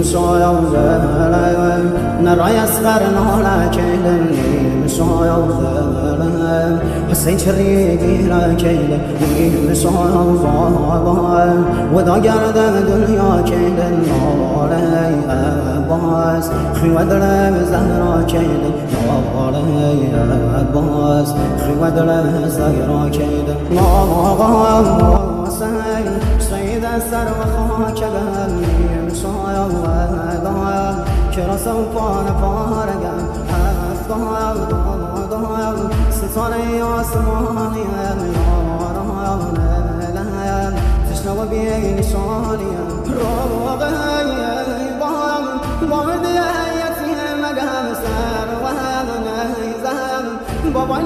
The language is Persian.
شایم زلم نرای اسقر ناله کیلم نیم شایم زلم حسین چری گیره کیلم نیم شایم زلم ودا گرده دنیا کیلم ناله عباس خیوه دلم زهرا کیلم ناله عباس خیوه دلم زهرا کیلم ناله سید سر و خاک بهم شایم دایم که را سوپان پارگم دایم ستاره آسمانیم یاران لهم تشنه و بی نشانیم روغیم بامد یتیم مگم سر و هم نیزم بابای